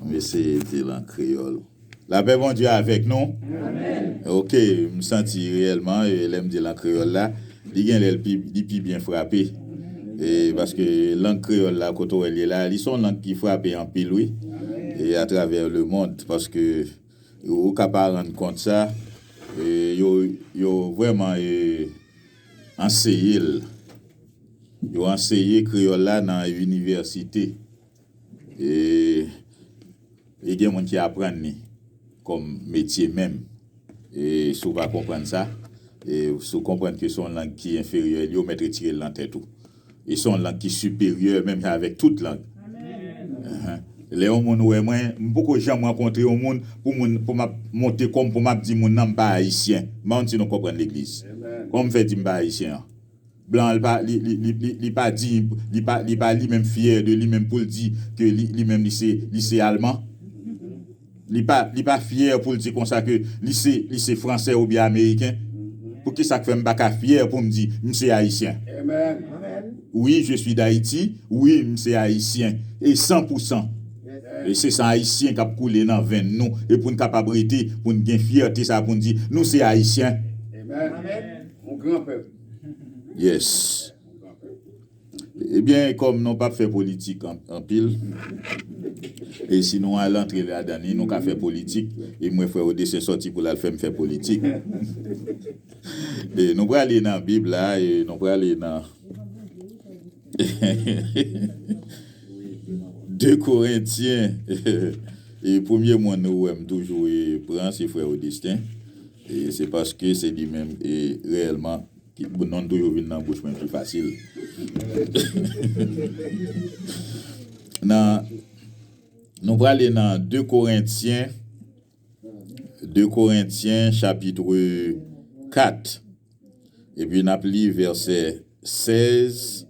Mais c'était en créole. La paix, bon Dieu, avec nous. Amen. Ok, je me sens réellement, et l'aime dire la créole là, il y a bien frappé. Et parce que langue créole là, quand on est là, ils sont langues qui frappent en pile, oui. Et à travers le monde, parce que vous capable rendre compte ça, yo vraiment enseigné, yo enseigné créole là dans l'université. Et il y a des gens qui apprennent comme métier même. Et si vous ne comprenez pas ça, et si vous comprenez que son langue qui est inférieure, ils mettent retirer l'en tête tout. Et son langue qui est supérieure, même avec toute langue. Les gens, moi, beaucoup de gens m'ont rencontré au monde pour monter comme pour me dire mon nom pas haïtien. Mais on ne comprend l'église. Comme fait dire pas haïtien. Blanc, il pas dit, il pas lui-même fier de lui-même pour dire que lui-même c'est allemand. Il pas fier pour dire comme ça que lycée français ou bien américain. Pour qui ça fait me pas fier pour me dire c'est haïtien. Amen. Oui, je suis d'Haïti. Oui, c'est haïtien et 100%. Et c'est ça haïtien qui a coulé dans 20 nous et pour une capacité pour une fierté ça pour dire nous c'est haïtien. Amen. Mon grand peuple. Yes. Eh bien, comme nous pas fait politique en pile, et sinon à l'entrée là dernier, nous pas fait politique, et moi frère au dessin sorti pour la faire politique. Et nous allons aller dans la Bible là, et nous allons aller dans 2 Corinthiens. Et premier mois nous aime toujours prendre ses frères au destin. Et c'est parce que c'est lui-même et réellement qui non toujours venir dans la bouche plus facile. Nous allons aller dans 2 Corinthiens chapitre 4 et puis nous appelons verset 16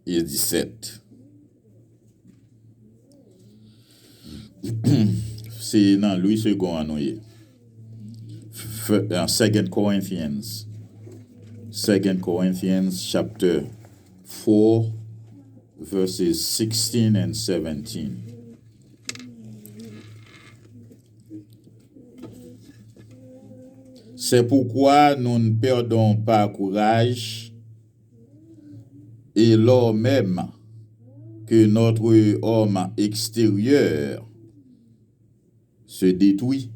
et 17. C'est dans Louis II en nous. 2 Corinthians chapter 4 verses 16 and 17. C'est pourquoi nous ne perdons pas courage et lors même que notre homme extérieur se détruit,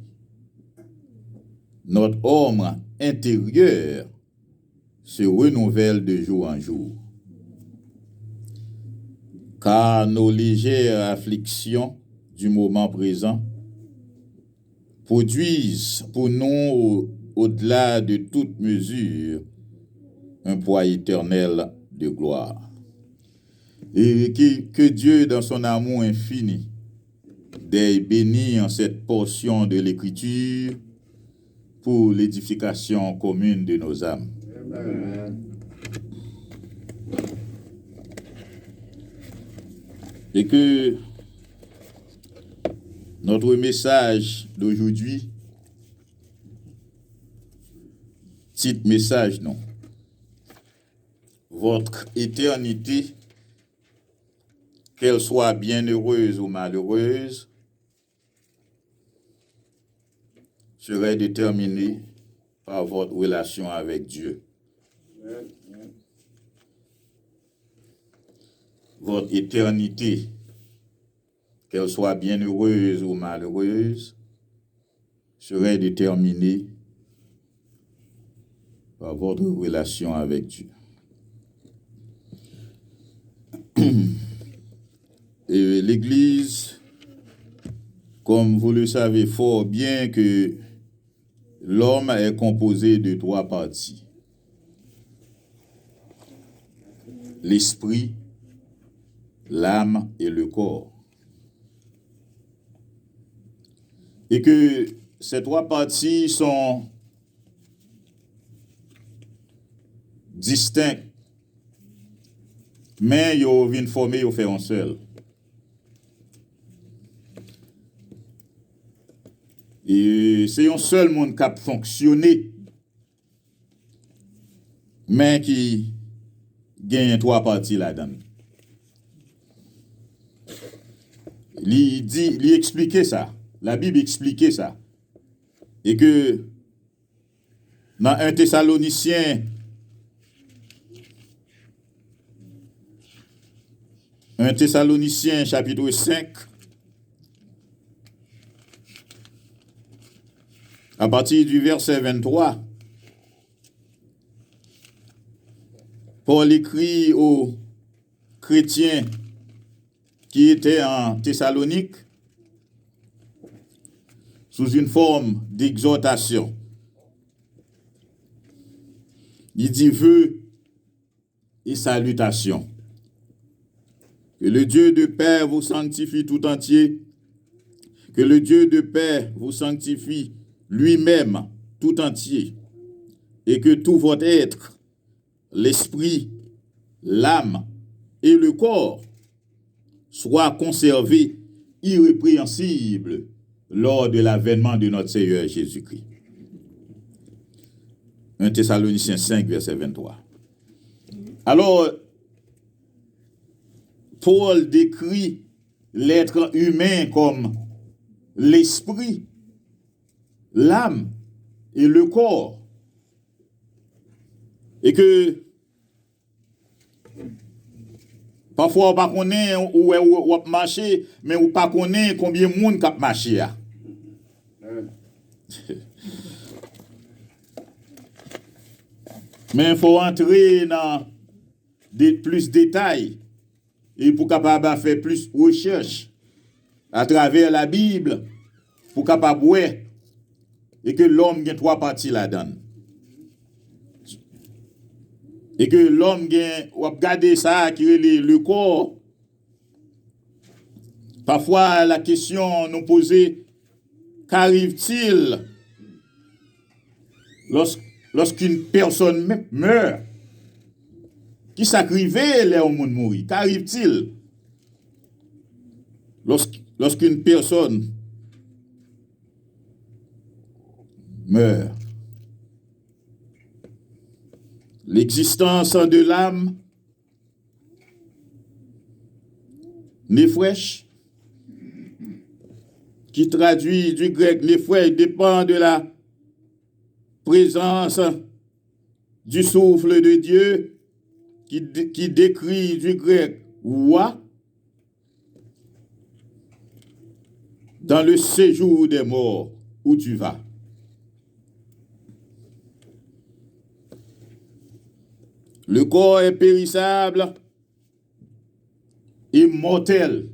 notre homme intérieur se renouvelle de jour en jour. Car nos légères afflictions du moment présent produisent pour nous, au-delà de toute mesure, un poids éternel de gloire. Et que Dieu, dans son amour infini, d'être béni en cette portion de l'Écriture pour l'édification commune de nos âmes. Amen. Et que notre message d'aujourd'hui, titre message, non. Votre éternité, qu'elle soit bienheureuse ou malheureuse, serait déterminée par votre relation avec Dieu. Votre éternité, qu'elle soit bienheureuse ou malheureuse, serait déterminée par votre relation avec Dieu. Et l'Église, comme vous le savez fort bien, que l'homme est composé de 3 parties. L'esprit, l'âme et le corps. Et que ces 3 parties sont distinctes, mais ils viennent former, ils font un seul. Et c'est un seul monde qui a fonctionné, mais qui gagne trois parties là-dedans. Il expliquait ça. La Bible expliquait ça. Et que dans 1 Thessaloniciens, chapitre 5, à partir du verset 23, Paul écrit aux chrétiens qui étaient en Thessalonique sous une forme d'exhortation. Il dit vœux et salutations. Que le Dieu de paix vous sanctifie tout entier. Que le Dieu de paix vous sanctifie lui-même tout entier. Et que tout votre être, l'esprit, l'âme et le corps soient conservés irrépréhensibles lors de l'avènement de notre Seigneur Jésus-Christ. 1 Thessaloniciens 5, verset 23. Alors, Paul décrit l'être humain comme l'esprit, l'âme et le corps. Et que parfois on ne connaît où on marche, mais on ne connaît combien de monde qui marché. Mais il faut entrer dans plus de détails et pour capable faire plus de recherche à travers la Bible pour capable voir et que l'homme a trois parties là-dedans. Et que l'homme a regardé ça qui est le corps. Parfois la question nous posée, qu'arrive-t-il lorsqu'une personne meurt? Qui s'acrivait les au monde mourir? Qu'arrive-t-il lorsqu'une personne meurt? L'existence de l'âme nefresh, qui traduit du grec nefresh, dépend de la présence du souffle de Dieu, qui décrit du grec wa, dans le séjour des morts où tu vas. Le corps est périssable et mortel,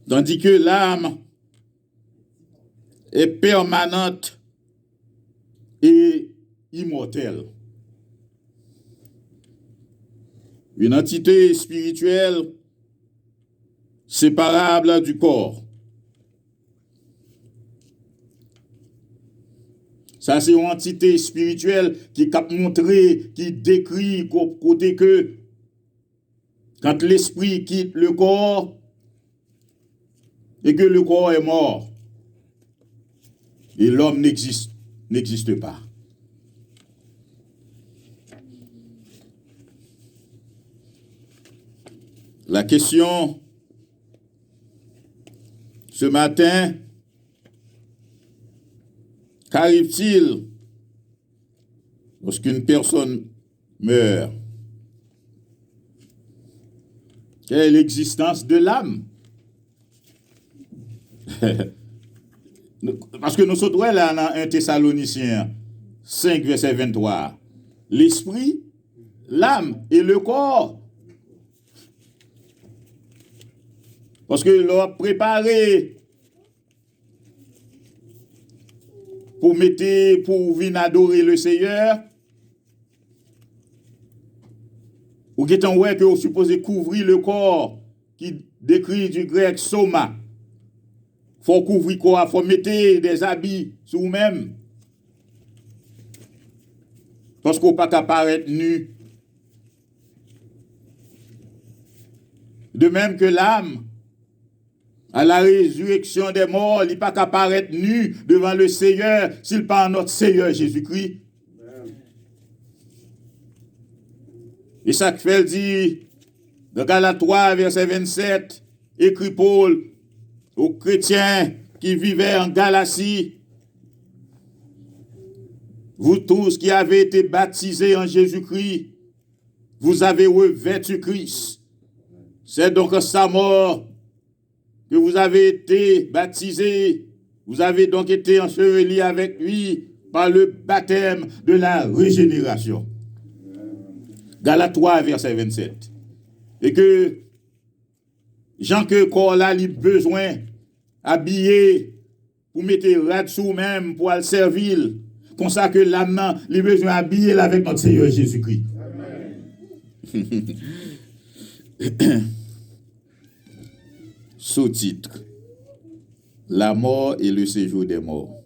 tandis que l'âme est permanente et immortelle. Une entité spirituelle séparable du corps. Ça, c'est une entité spirituelle qui a montré, qui décrit côté que quand l'esprit quitte le corps et que le corps est mort, et l'homme n'existe pas. La question ce matin, qu'arrive-t-il lorsqu'une personne meurt? Quelle est l'existence de l'âme? Parce que nous sommes là dans 1 Thessaloniciens 5, verset 23. L'esprit, l'âme et le corps. Parce que l'on préparé pour venir adorer le Seigneur, ou qui est en ouais que vous supposez couvrir le corps, qui décrit du grec soma. Faut couvrir quoi? Faut mettre des habits sur vous-même. Parce qu'on ne peut pas apparaître nu. De même que l'âme, à la résurrection des morts, il n'est pas qu'à apparaître nu devant le Seigneur s'il pas notre Seigneur Jésus-Christ. Et ça fait dit, dans Galates 3, verset 27, écrit Paul aux chrétiens qui vivaient en Galatie, vous tous qui avez été baptisés en Jésus-Christ, vous avez revêtu Christ. C'est donc en sa mort que vous avez été baptisés. Vous avez donc été ensevelis avec lui par le baptême de la régénération. Galates 3, verset 27. Et que Jean que corps là, il a besoin habillé pour mettre rad sous même pour le servir. Comme ça que l'âme, il a besoin habillé avec notre Seigneur Jésus-Christ. Sous-titre: La mort et le séjour des morts.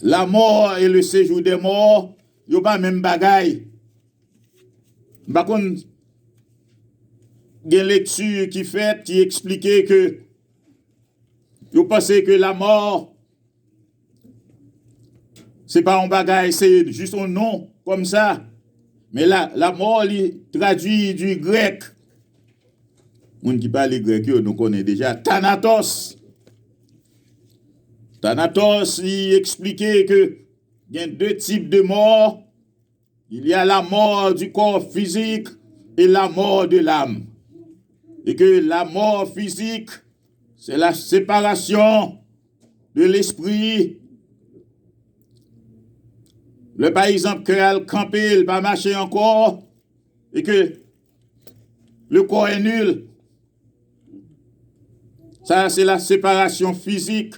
La mort et le séjour des morts, il n'y a pas même bagaille. Par contre, il y a une lecture qui fait, qui expliquait que vous pensez que la mort, c'est pas un bagaille, c'est juste un nom comme ça. Mais la mort, il traduit du grec. On qui parle grec, nous connaissons déjà Thanatos. Thanatos, il expliquait que il y a deux types de morts. Il y a la mort du corps physique et la mort de l'âme. Et que la mort physique, c'est la séparation de l'esprit. Le par exemple, que elle camper, il va marcher encore, et que le corps est nul. Ça, c'est la séparation physique.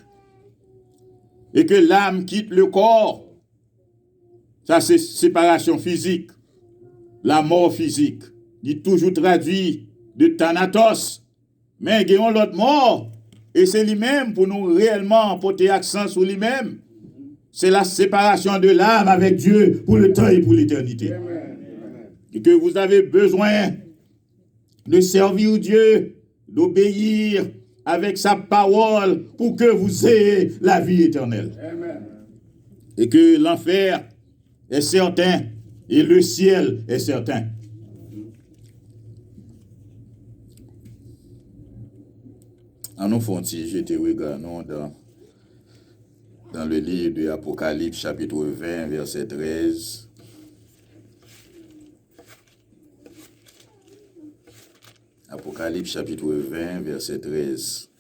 Et que l'âme quitte le corps. Ça, c'est séparation physique. La mort physique. Il est toujours traduit de Thanatos. Mais il y a l'autre mort. Et c'est lui-même pour nous réellement porter accent sur lui-même. C'est la séparation de l'âme avec Dieu pour le temps et pour l'éternité. Et que vous avez besoin de servir Dieu, d'obéir avec sa parole pour que vous ayez la vie éternelle. Amen. Et que l'enfer est certain et le ciel est certain. En nous font jeter regardons dans le livre de Apocalypse chapitre 20 verset 13. Apocalypse chapitre 20, verset 13.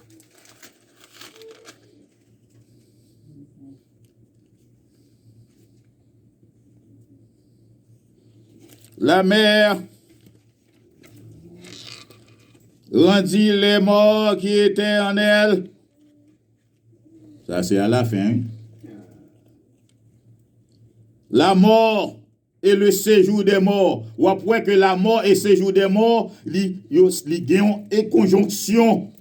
La mer rendit les morts qui étaient en elle. Ça, c'est à la fin. La mort et le séjour des morts. Ou après que la mort et le séjour des morts, ils ont une conjonction.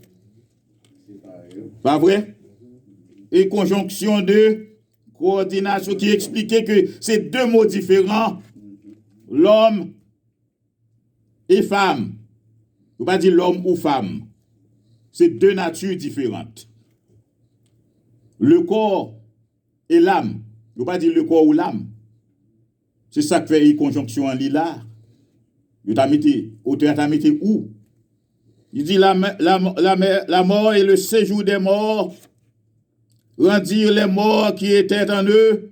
Pas vrai? Et conjonction de coordination qui expliquait que c'est deux mots différents. L'homme et femme. On ne pas dire l'homme ou femme. C'est deux natures différentes. Le corps et l'âme. On ne pas dire le corps ou l'âme. C'est ça qui fait une conjonction en lila. Auteur t'a mis où? Il dit la mort et le séjour des morts rendirent les morts qui étaient en eux,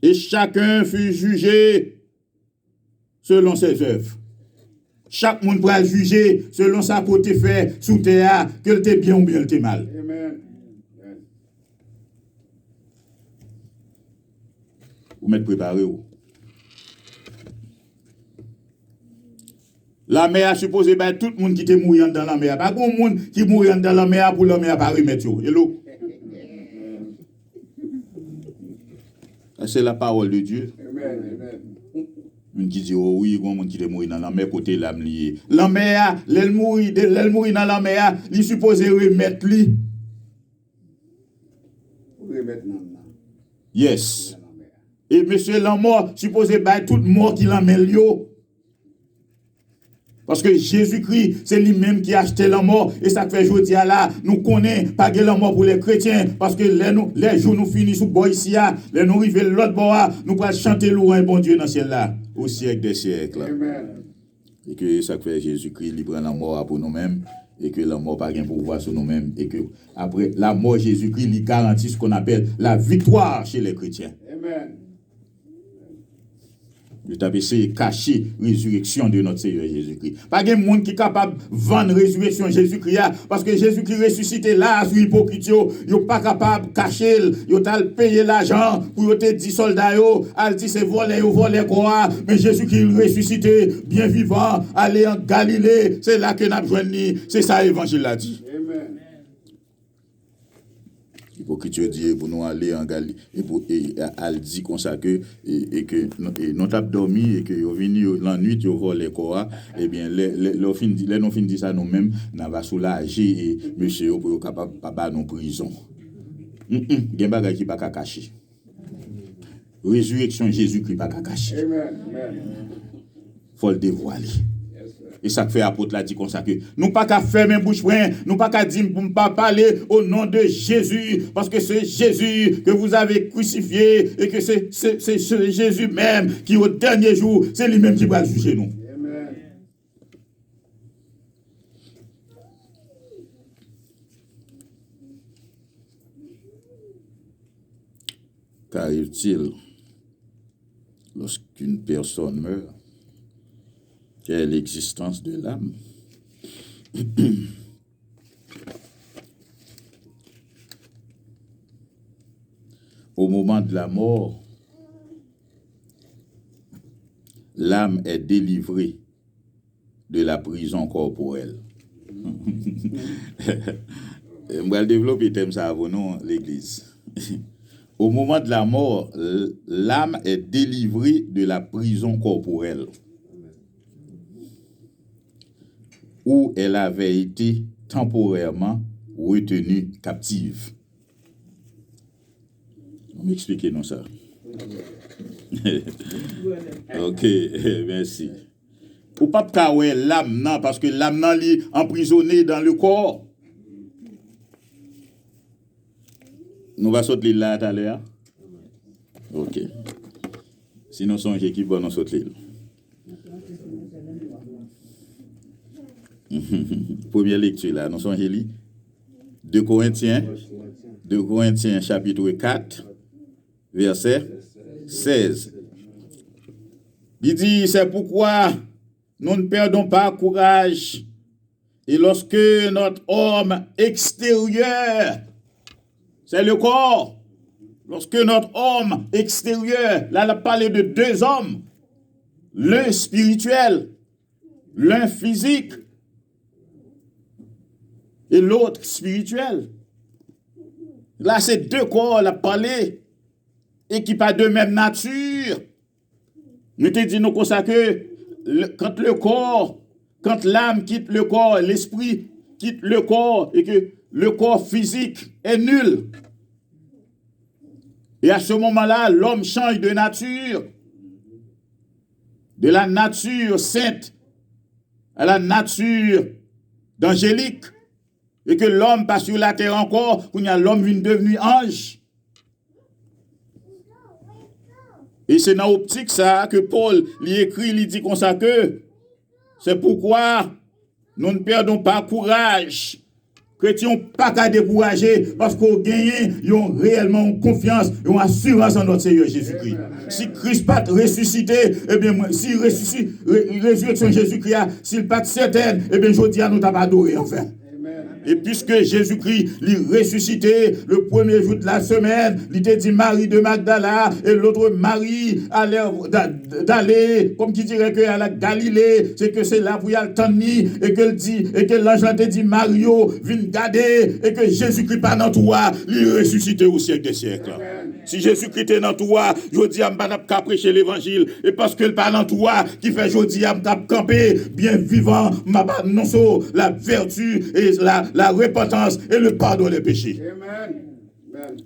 et chacun fut jugé selon ses œuvres. Chaque monde pourra juger selon sa côté fait sous terre, que le t'est bien ou bien le t'est mal. Amen. Vous m'êtes préparé où? La mer a supposé que tout le monde qui était mourant dans la mer. Pas grand monde qui mourant dans la mer pour la mer pas remettre. Hello. C'est la parole de Dieu. Amen. On qui dit oh oui, grand monde qui était mourant dans la mer côté l'âme lié. La mer, l'elle mourir dans la mer, il supposé remettre lui. Remettre dans la. Yes. Et monsieur la mort supposé tout le mort qui l'emmène yo. Parce que Jésus-Christ, c'est lui-même qui a acheté la mort. Et ça fait aujourd'hui là, nous connaissons pas que la mort pour les chrétiens. Parce que les jours nous finissent sous bois ici, les nous arrivons l'autre bois, nous allons chanter louer un bon Dieu dans le ciel là, au siècle des siècles. Amen. Et que ça fait Jésus-Christ, il prend la mort pour nous-mêmes. Et que la mort n'a pas de pouvoir sur nous-mêmes. Et que après la mort, Jésus-Christ, il garantit ce qu'on appelle la victoire chez les chrétiens. Amen. Je t'avais essayé de cacher la résurrection de notre Seigneur Jésus-Christ. Pas de monde qui est capable de vendre la résurrection de Jésus-Christ. Parce que Jésus-Christ ressuscité là, sur l'hypocrite, il n'est pas capable de cacher, il a payé l'argent pour te 10 soldats, il dit c'est volé quoi. Mais Jésus-Christ ressuscité, bien vivant, aller en Galilée, c'est là que nous avons joint. C'est ça l'évangile a dit. Amen. L'hypocrite dit pour nous aller en Galilée et elle dit comme ça que nous avons dormi et que nous venu la nuit nous volé quoi. Et bien les nous fin dit ça nous-mêmes nous va soulager et monsieur pour capable pas nous prison. Gen bagay qui pas cacher. Résurrection Jésus-Christ pas cacher. Amen. Faut le dévoiler. Et ça fait apôtre l'a dit comme ça que nous pas qu'à fermer bouche nous pas qu'à dire pour pas parler au nom de Jésus parce que c'est Jésus que vous avez crucifié et que c'est Jésus même qui au dernier jour c'est lui-même qui va juger nous. Amen. Qu'arrive-t-il lorsqu'une personne meurt? Quelle est l'existence de l'âme? Au moment de la mort, l'âme est délivrée de la prison corporelle. Je vais développer thème ça avant nous, l'Église. Au moment de la mort, l'âme est délivrée de la prison corporelle où elle avait été temporairement retenue captive. On m'explique non ça. Ok, merci. Pour pas que l'âme non, parce que l'âme non est emprisonnée dans le corps. Nous va sauter là tout à l'heure. Ok. Sinon songez qui va nous sauter. Première lecture là, nous sommes lire 2 Corinthiens chapitre 4 verset 16. Il dit c'est pourquoi nous ne perdons pas courage et lorsque notre homme extérieur, c'est le corps, lorsque notre homme extérieur, là on parle de 2 hommes, l'un spirituel, l'un physique et l'autre spirituel. Là, c'est 2 corps, on a parlé, et qui pas de même nature. Nous te disons comme ça que quand l'âme quitte le corps, l'esprit quitte le corps, et que le corps physique est nul. Et à ce moment-là, l'homme change de nature, de la nature sainte à la nature d'angélique. Et que l'homme passe sur la terre encore, qu'on y a l'homme vient devenu ange. Et c'est dans l'optique ça que Paul lui écrit, il dit comme ça que c'est pourquoi nous ne perdons pas courage. Chrétiens pas qu'à décourager parce qu'on gagne, ils ont réellement confiance, ils ont assurance en notre Seigneur Jésus-Christ. Si Christ pas ressuscité, eh bien, si résurrection Jésus-Christ, s'il pas certain, eh bien, je dis à nous t'as adoré enfin. Et puisque Jésus-Christ l'a ressuscité le premier jour de la semaine, il était dit Marie de Magdala et l'autre Marie d'aller, comme qui dirait que à la Galilée, c'est que c'est là où il y a le temps et que dit et que l'ange a dit Mario, viens garder et que Jésus-Christ pas dans toi, il est ressuscité au siècle des siècles. Si Jésus-Christ est dans toi, je dis à m'pas prêcher l'évangile et parce que le pas dans toi qui fait je dis à m'pas camper bien vivant, m'pas non la vertu et la repentance et le pardon des péchés. Amen.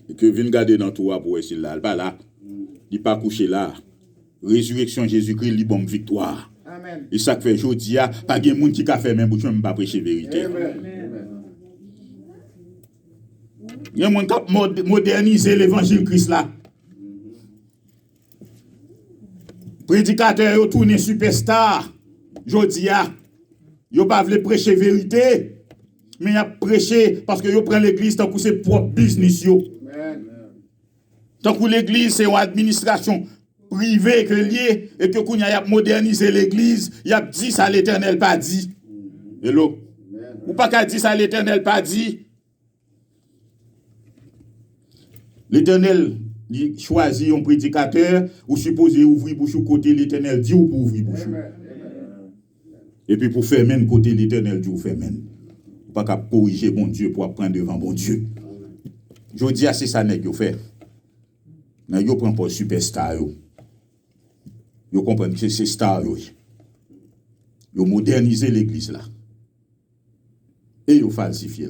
Et que viens garder dans toi pour essayer là, pas là. Il pas couché là. Résurrection Jésus-Christ, li bon victoire. Et ça que fait jodi a, pas gen moun qui ka fait même bouche même pas prêcher vérité. Il y a moun qui moderniser l'évangile Christ là. Prédicateur yo tourné superstar. Jodi a, yo pas vle prêcher vérité, mais y a prêché parce que yo prend l'église tant que c'est propre business yo. Tant que l'église c'est une administration privée que lié et que kounya y a moderniser l'église, y a dit ça l'Éternel pas dit. Hello. Ou pas qu'à dire ça l'Éternel pas dit. L'Éternel il choisit un prédicateur ou supposé ouvrir bouche côté l'Éternel dit ou pour ouvrir bouche. Et puis pour faire même côté l'Éternel dit ou faire même. Pas qu'à corriger bon Dieu pour prendre devant bon Dieu. Je dis c'est ça nèg yo fait. Nèg yo prend pas superstar yo. Yo comprend que c'est star yo. Yo moderniser l'église là. Et yo falsifier.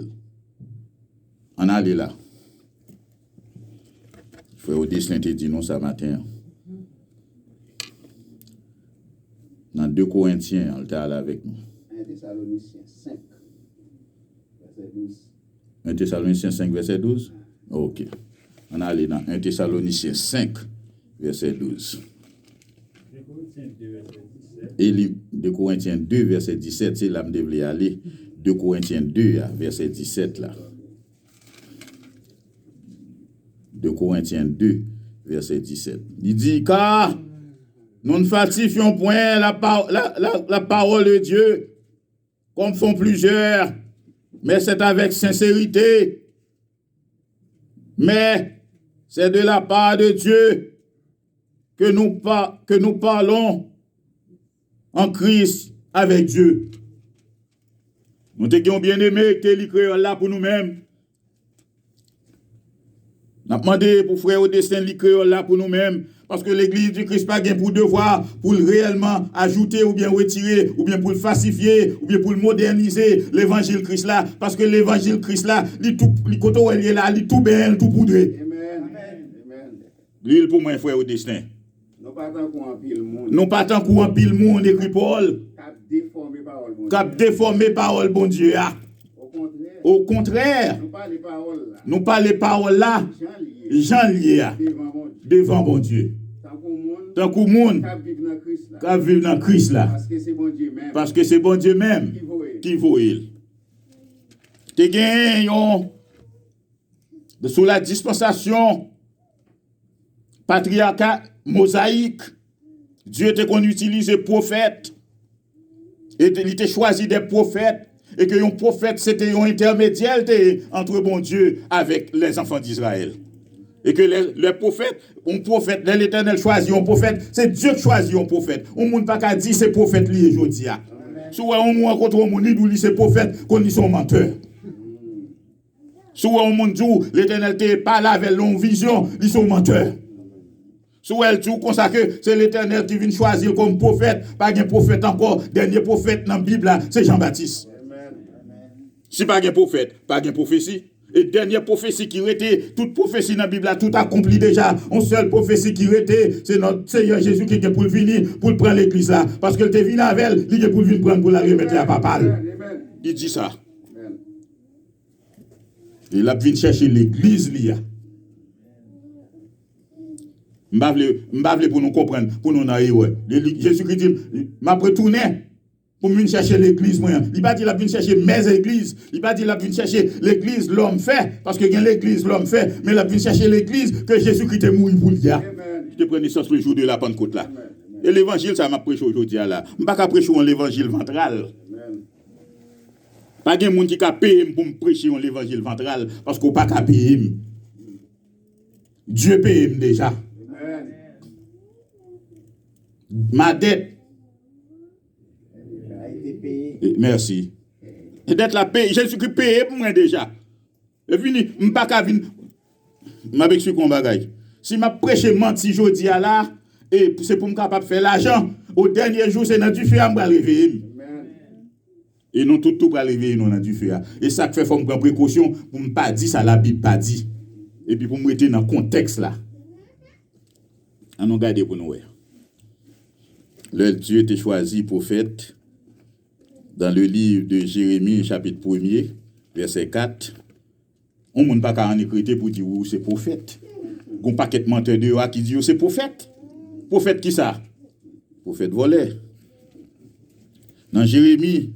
On allait là. Frère Odessin te dit non ça matin. Dans 2 Corinthiens, on était là avec nous. 1 Thessaloniciens 5, verset 12. 1 Thessaloniciens 5, verset 12? Ok. On allait dans 1 Thessaloniciens 5, verset 12. Et 2 Corinthiens 2, verset 17, c'est là que je devais aller. 2 Corinthiens 2, verset 17 là. 2 Corinthiens 2, verset 17. Il dit, car nous ne falsifions point la parole de Dieu, comme font plusieurs, mais c'est avec sincérité. Mais c'est de la part de Dieu que nous parlons en Christ avec Dieu. Nous t'ayons bien aimé que l'écrire là pour nous-mêmes. Nous avons demandé pour frère Odessin l'écrire là pour nous-mêmes. Parce que l'église du Christ pas gain pour devoir pour réellement ajouter ou bien retirer ou bien pour le falsifier ou bien pour le moderniser l'évangile Christ là parce que l'évangile Christ là il tout côté où il est là il tout bien tout poudré. Amen. L'huile pour moi frère Odessin. Nous pas tant qu'on pile monde. Nous pas tant qu'on pile monde écrit Paul. Cap déformer parole bon Dieu. Au contraire. Nous pas les paroles là. Jean lié devant bon Dieu. Tant que monde qui vit dans Christ là. Parce que c'est bon Dieu même qui voit il. Te gagnons sous la dispensation patriarcat mosaïque. Dieu te qu'on utilise prophète et il te choisi des prophètes et que un prophète c'était un intermédiaire entre bon Dieu avec les enfants d'Israël. Et que les prophètes, un prophète, l'Éternel choisit un prophète, c'est Dieu qui choisit un prophète. On ne peut pas dire c'est prophète lié aujourd'hui. Si on rencontre un monde qui dit c'est prophète, qu'on dit son menteur. Si on monde dit l'Éternel te parle avec une vision, ils sont menteurs. Si elle dit comme ça que c'est l'Éternel qui vient choisir comme prophète, pas un prophète encore, dernier prophète dans la Bible, c'est Jean-Baptiste. Si pas un prophète, pas une prophétie. Et dernière prophétie qui était, toute prophétie dans la Bible, tout accompli déjà. Une seule prophétie qui était, c'est notre Seigneur Jésus qui est pour venir, pour prendre l'église là. Parce qu'elle était venue avec elle, il est pour venir prendre pour la remettre à papa. Il dit ça. Il a venu chercher l'église là. M'bavle pour nous comprendre, pour nous n'aller ouais. Jésus-Christ dit, m'a retourné pour venir chercher l'église moi. Il pas dit la venir chercher mes églises, il pas dit la venir chercher l'église l'homme fait parce que gain l'église l'homme fait, mais la venir chercher l'église que Jésus-Christ est mort pour dire. Je te prends naissance le jour de la Pentecôte là. Et l'évangile ça m'a prêché aujourd'hui là. M'pas ka prêcher l'évangile ventral. Pas gen moun qui ka payer pour me prêcher l'évangile ventral parce qu'on pas ka payer. Dieu paye déjà. Ma dette a été payée. Merci. Et dette la paye, Jésus-Christ paye pour moi déjà. Et fini, m'pas ka vinn m'a expliqué kon bagay. Si m'a prêché menti jodi a là et c'est pour me capable faire l'argent, au dernier jour c'est dans du feu à me réveiller. Et non tout pour réveiller non dans du feu. Et ça fait faut me prendre précaution pour me pas dire ça la Bible pas dit. Et puis pour me mettre dans contexte là. On garder pour nous. Le Dieu t'a choisi prophète dans le livre de Jérémie, chapitre 1er, verset 4. On ne peut pas en écrire pour dire que c'est prophète. Il y a un paquet de menteurs de qui dit que c'est prophète. Prophète qui ça? Prophète volé. Dans Jérémie,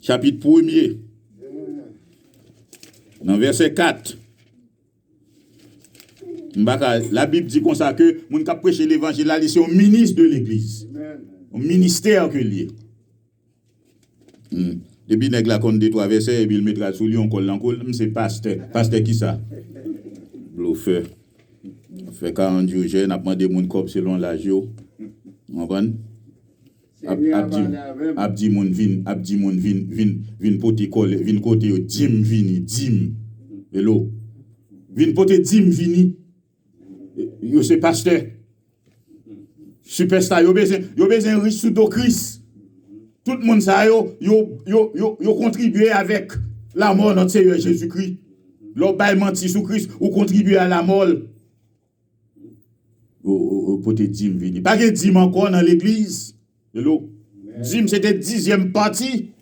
chapitre 1er, dans verset 4, la Bible dit comme ça que moun qui prêche l'évangile là, c'est un ministre de l'église. Un ministère que lié. Depuis nèg la compte de 3 versets et puis il mettra sous lui on colle l'encol, c'est pasteur. Pasteur qui ça? Bluffeur. Fait 40 jours j'ai n'a demandé moun cop selon l'âge yo. On comprend? Abdi moun vin pote colle, vin côté dim vini, dim. Hello. Vin pote dim vini. Yo c'est pasteur. Superstar yo besoin riche sous do Christ. Tout le monde ça yo contribué avec la mort de notre Seigneur Jésus-Christ. L'on bail menti sous Christ ou contribué à la mort. Pour te dim vini. Pas que dim encore dans l'église. Hello. Dim c'était 10e partie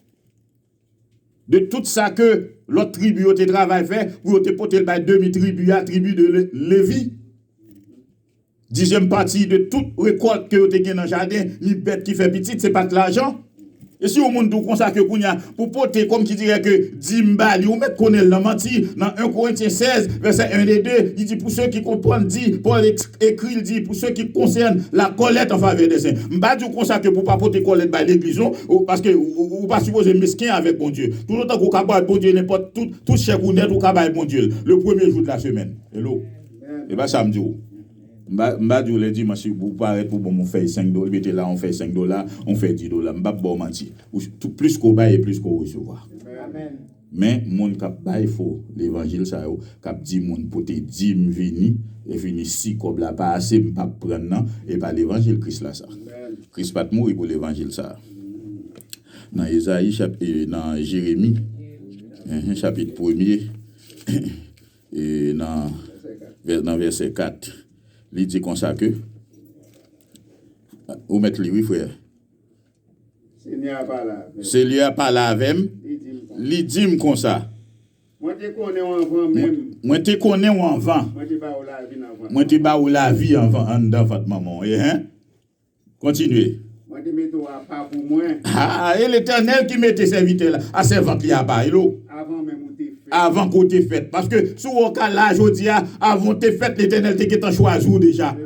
de tout ça que l'autre tribu te travail fait pour te porter le bail demi-tribu à tribu de Lévi. 10e partie de toute récolte que vous avez dans le jardin, ni bête qui fait petite, c'est pas de l'argent. Et si au monde comme ça que pour porter comme qui dirait que Dimbali ou mettre connaît la menti dans 1 Corinthiens 16 verset 1 et 2, il dit pour ceux qui comprennent dit Paul écrit il dit pour ceux qui concernent la collecte en faveur des saints. M'pa dit comme ça que pour pas porter collecte par l'église parce que ou pas supposé mesquin avec bon Dieu. Tout le temps qu'on capable bon Dieu n'importe tout chèque ou net ou capable bon Dieu le premier jour de la semaine. Hello. Et ben samedi M'a dit le dimanche vous paraît pour bon on fait $5 mettez là on fait $5 on fait $10 m'pa bon menti plus qu'on bail et plus qu'on recevoir amen mais mon cap bail faut l'évangile ça cap dit mon pote dit vini et fini si comme là pas assez m'pa prendre non et pas l'évangile Christ là ça Christ pas mourir pour l'évangile ça dans Isaïe dans Jérémie chapitre 1er et dans verset 4 il dit comme ça que ou mettre lui frère Seigneur parle avec il dit comme ça moi te connais avant même moi te connais avant moi te ba ou la vie avant dans votre maman continuez moi te mets toi pas pour moi et l'Éternel qui mettait serviteur là à servante là bas avant même avant qu'on t'ait fait. Parce que sous au cas là, je dis, avant t'es fait, l'Éternel t'es choisi déjà.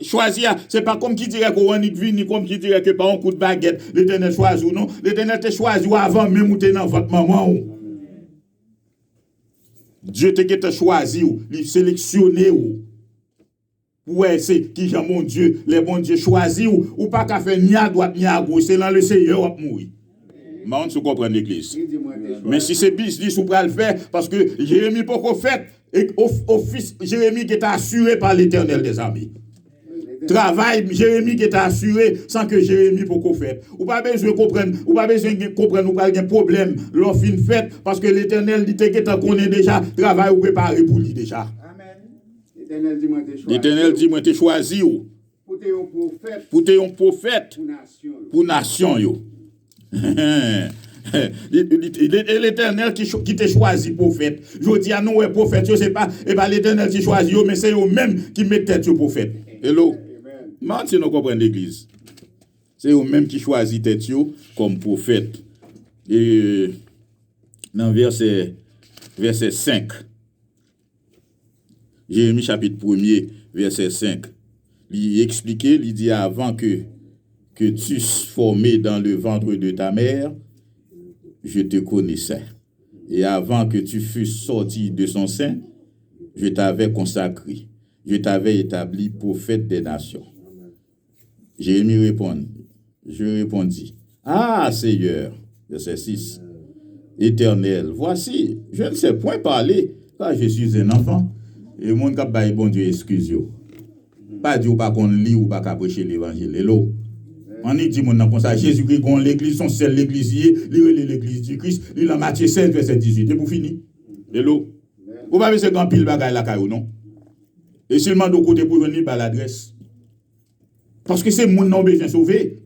Choisir, c'est pas comme qui dirait qu'on est venu, comme qui dirait que par un coup de baguette, l'Éternel choisit ou non. L'Éternel t'es choisi avant même ou t'es dans votre maman. Dieu t'es choisi ou, il sélectionné ou. Ouais, c'est qui j'ai mon Dieu, les bons dieux choisis ou pas qu'à faire ni à droite ni à gauche, c'est dans le Seigneur qui mourir. Mais on se comprend l'église. Mais si c'est business, on peut le faire parce que Jérémie pas qu'on fait et au fils Jérémie qui est assuré par l'Éternel des armées. Travail Jérémie qui est assuré sans que Jérémie pas qu'on fait. Ou pas besoin comprendre, ou pas besoin comprendre ou pas un problème l'offre une fête parce que l'Éternel dit que connaît déjà travail ou préparé pour lui déjà. Amen. L'Éternel dit moi t'ai choisi ou pour t'es un prophète pour nation yo. L'Éternel qui t'a choisi prophète. Je dis à nous prophète, c'est pas l'Éternel qui choisit mais c'est eux même qui met tête au prophète. Hello. Maintenant si nous comprenons l'église. C'est eux même qui choisit tête comme prophète. Et dans verset 5. Jérémie chapitre 1er verset 5. Il expliquait, il dit avant que tu sois formé dans le ventre de ta mère, je te connaissais. Et avant que tu fusses sorti de son sein, je t'avais consacré. Je t'avais établi prophète des nations. Jérémie je répondis, ah Seigneur, verset 6, Éternel, voici, je ne sais point parler, car je suis un enfant. Et mon cap bail bon Dieu excuse-yo. Pas dire ou pas qu'on lit ou pas qu'à prêcher l'évangile. Hello. On dit mon comme ça Jésus-Christ gon l'église son seul l'église l'église du Christ, il dans Matthieu 16 verset 18 et pour finir. Hello. Ou pas c'est grand pile bagaille la caillou non. Et seulement de côté pour venir par l'adresse. Parce que c'est mon nom besoin de sauver.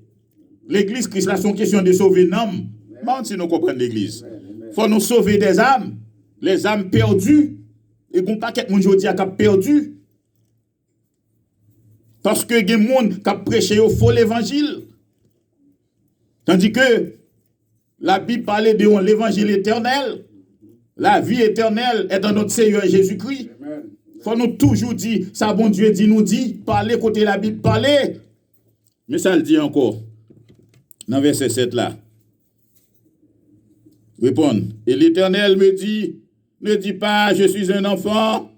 L'église Christ là, c'est question de sauver l'âme. Même si nous comprenons l'église. Il faut nous sauver des âmes. Les âmes perdues. Et bon paquet de monde aujourd'hui a perdu. Parce que il y a des gens qui ont prêché au faux l'évangile. Tandis que la Bible parlait de l'évangile éternel. La vie éternelle est dans notre Seigneur Jésus-Christ. Il faut nous toujours dire, ça bon Dieu dit, nous dit, parler côté la Bible, parler. Mais ça le dit encore. Dans verset 7 là. Répondre. Et l'Éternel me dit, ne dis pas, je suis un enfant,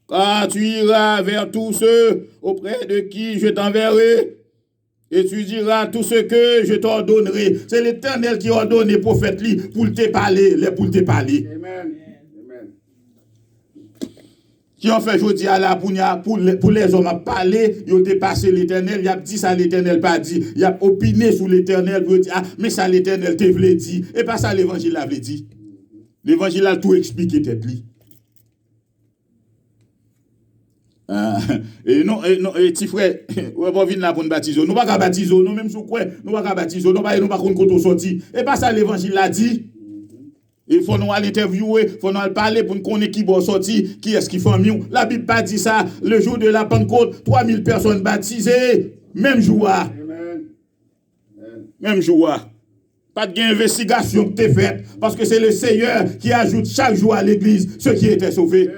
car tu iras vers tous ceux auprès de qui je t'enverrai, et tu diras tout ce que je t'ordonnerai. C'est l'Éternel qui ordonne les prophètes pour te parler, pour te parler. Amen. Qui ont fait aujourd'hui à la pour les hommes à parler, ils ont dépassé l'Éternel, ils ont dit ça l'Éternel pas dit, ils ont opiné sur l'Éternel pour dire, ah, mais ça l'Éternel te voulait dire, et pas ça l'Évangile a voulu dire. L'Évangile a tout expliqué tête li. Et non, petit frère, on va venir là pour nous baptiser. Nous pas baptiser, nous même sous quoi, nous pas baptiser, nous pas contre sorti. Et pas ça l'Évangile a dit. Il faut nous aller interviewer, il faut nous aller parler pour nous connaître qui va sortir, qui est-ce qui fait mieux. La Bible pas dit ça. Le jour de la Pentecôte, 3000 personnes baptisées, même jour. Même jour. Pas d'investigation que tu es faite, parce que c'est le Seigneur qui ajoute chaque jour à l'église ceux qui étaient sauvés.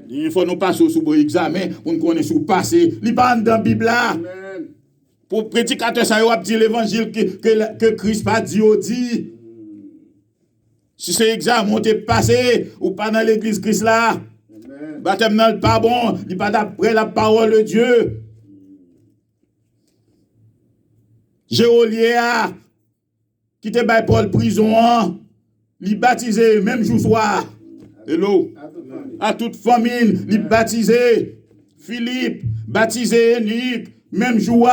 Il faut nous passer sous bon examen pour nous connaître sous passé. Il pas dans la Bible là. Pour prédicateur, ça y a dit l'évangile que Christ pas dit. Si c'est examen, on t'est passé, ou pas dans l'église Christ là, baptême n'est pas bon, il pas d'après la parole de Dieu. Géolia, qui te baille Paul prison, il baptisé même jour soir. Hello. À toute famine, il baptisé. Philippe, baptisé Énique, même jour.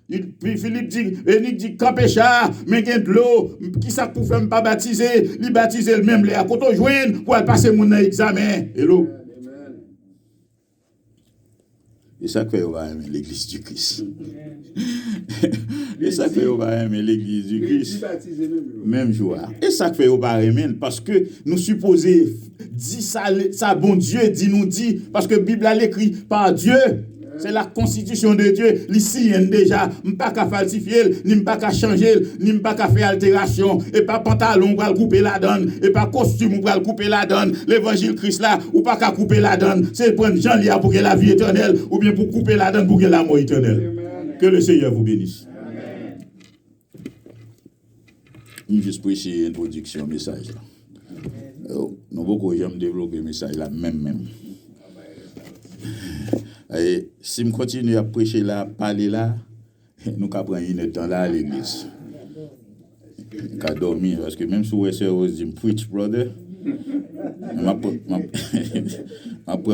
Puis Philippe dit, Énique dit, campécha, mais il y a de l'eau, qui ça pour faire pas baptiser, il baptise le même, là, quand on joue, pour aller passer mon examen. Hello. Et ça fait on va aimer l'église du Christ. Et ça fait on va aimer l'église du Christ. Même jour. Et ça fait on va aimer parce que nous supposons dire ça bon Dieu nous dit, parce que la Bible a l'écrit par Dieu. C'est la constitution de Dieu. Ici, déjà, je ne peux pas falsifier, ni pas changer, ni pas faire altération. Et pas pantalon pour couper la donne. Et pas costume pour couper la donne. L'évangile Christ là, ou pas qu'à couper la donne. C'est prendre Jean Lia pour que la vie éternelle, ou bien pour couper la donne pour que la mort éternelle. Amen. Que le Seigneur vous bénisse. Amen. Je juste prêcher une introduction, message là. Nous beaucoup j'aime développer le message là, même. Et si je continue à prêcher là, parler là, nous allons prendre une temps là à l'église. Nous allons dormir, parce que même si vous dit preach, brother, ma propre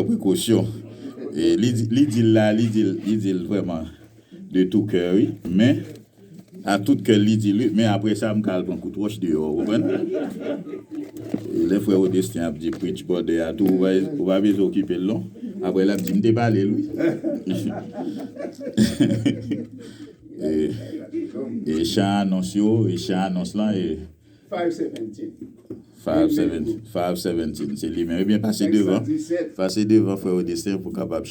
précaution. Et il dit vraiment de tout cœur, oui, mais à tout cœur, il dit, mais après ça, je vais prendre un coup de roche dehors, vous comprenez? Les frères au destin ont dit preach, brother, à tout, vous va vous occuper le long. Après, là, je me déballe, lui. Et chant annonce, là, et 517. C'est lui-même. Eh bien, passez devant, frère au destin, pour capable